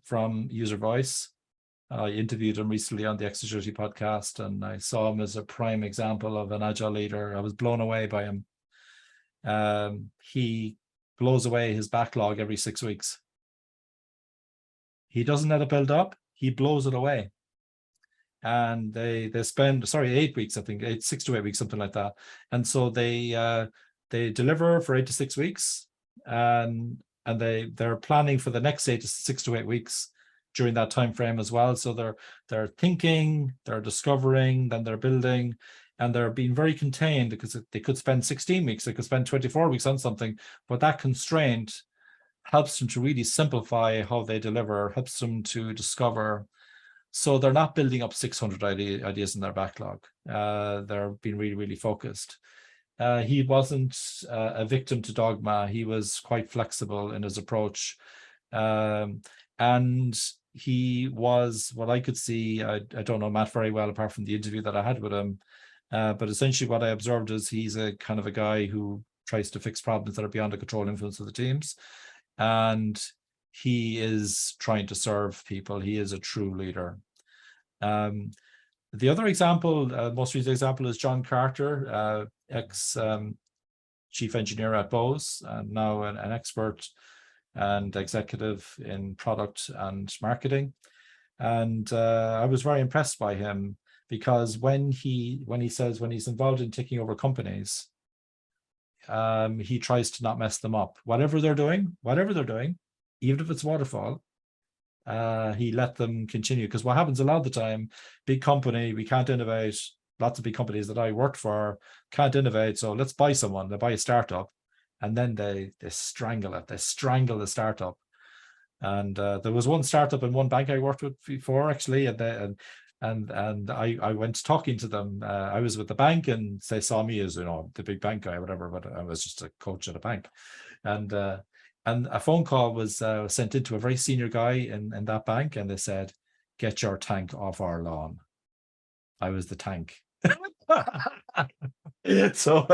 from User Voice. I interviewed him recently on the Agility podcast, and I saw him as a prime example of an agile leader. I was blown away by him. He blows away his backlog every 6 weeks. He doesn't let it build up. He blows it away. And they spend 8 weeks, I think 6 to 8 weeks, something like that. And so they deliver for 8 to 6 weeks, and they're planning for the next 6 to 8 weeks during that time frame as well. So they're thinking, they're discovering, then they're building, and they're being very contained, because they could spend 16 weeks, they could spend 24 weeks on something, but that constraint helps them to really simplify how they deliver, helps them to discover. So they're not building up 600 ideas in their backlog. They're being really, really focused. He wasn't a victim to dogma. He was quite flexible in his approach. And he was, what I could see, I don't know Matt very well, apart from the interview that I had with him, but essentially what I observed is he's a kind of a guy who tries to fix problems that are beyond the control influence of the teams. And he is trying to serve people. He is a true leader. The other example, most recent example, is John Carter, ex chief engineer at Bose, and now an expert and executive in product and marketing. And I was very impressed by him, because when he's involved in taking over companies, he tries to not mess them up. Whatever they're doing, even if it's waterfall, he let them continue. Because what happens a lot of the time, big company, we can't innovate. Lots of big companies that I worked for can't innovate, so let's buy someone. They buy a startup, and then they strangle it. They strangle the startup. And there was one startup in one bank I worked with before, actually, and I went talking to them. I was with the bank, and they saw me as, the big bank guy or whatever, but I was just a coach at a bank. And a phone call was sent into a very senior guy in that bank, and they said, "Get your tank off our lawn." I was the tank. So,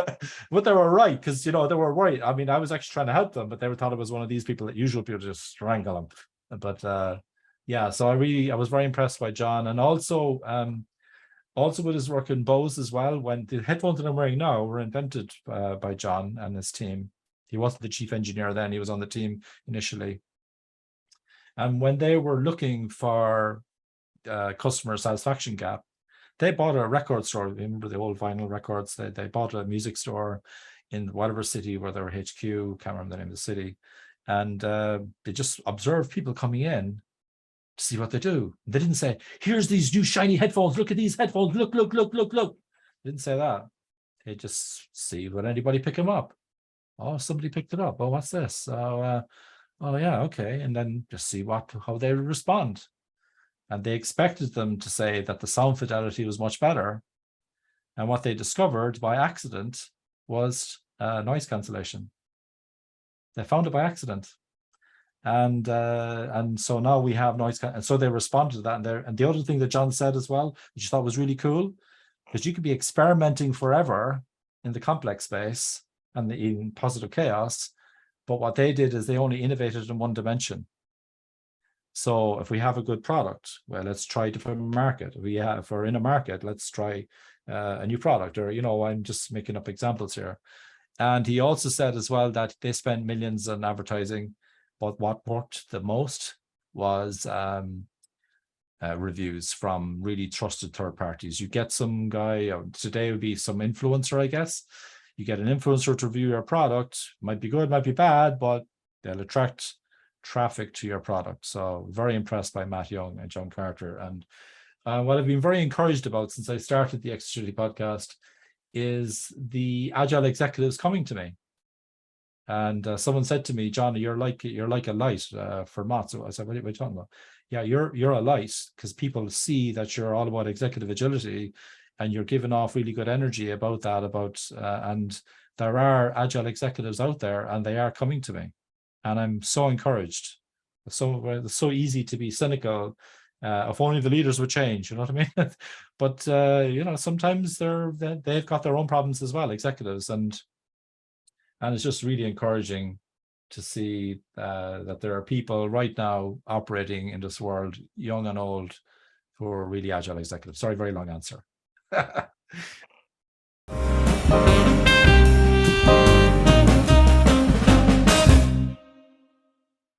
but they were right, because they were worried. I mean, I was actually trying to help them, but they thought it was one of these people that usual people just strangle them. But yeah, so I was very impressed by John, and also with his work in Bose as well. When the headphones that I'm wearing now were invented by John and his team. He wasn't the chief engineer then; he was on the team initially. And when they were looking for customer satisfaction gap, they bought a record store. Remember the old vinyl records? They bought a music store in whatever city where they were HQ, can't remember the name of the city. And they just observed people coming in to see what they do. They didn't say, "Here's these new shiny headphones. Look at these headphones. Look. They didn't say that. They just see, would anybody pick them up? Oh, somebody picked it up. Oh, what's this? Oh, yeah, okay. And then just see how they respond. And they expected them to say that the sound fidelity was much better. And what they discovered by accident was noise cancellation. They found it by accident. And so now we have noise. And so they responded to that. And the other thing that John said as well, which I thought was really cool, because you could be experimenting forever in the complex space and in positive chaos. But what they did is they only innovated in one dimension. So if we have a good product, well, let's try a different market. If we're in a market, let's try a new product, or, I'm just making up examples here. And he also said as well that they spent millions on advertising, but what worked the most was reviews from really trusted third parties. You get some guy, today would be some influencer, I guess. You get an influencer to review your product, might be good, might be bad, but they'll attract traffic to your product. So very impressed by Matt Young and John Carter. And what I've been very encouraged about since I started the Agility podcast is the Agile executives coming to me. And someone said to me, "John, you're like a light for Matt." So I said, "What are you talking about?" "Yeah, you're a light, because people see that you're all about executive agility, and you're giving off really good energy about that. And there are Agile executives out there, and they are coming to me, and I'm so encouraged." It's so easy to be cynical. If only the leaders would change, you know what I mean? But sometimes they've got their own problems as well, executives, and it's just really encouraging to see that there are people right now operating in this world, young and old, who are really agile executives. Sorry, very long answer.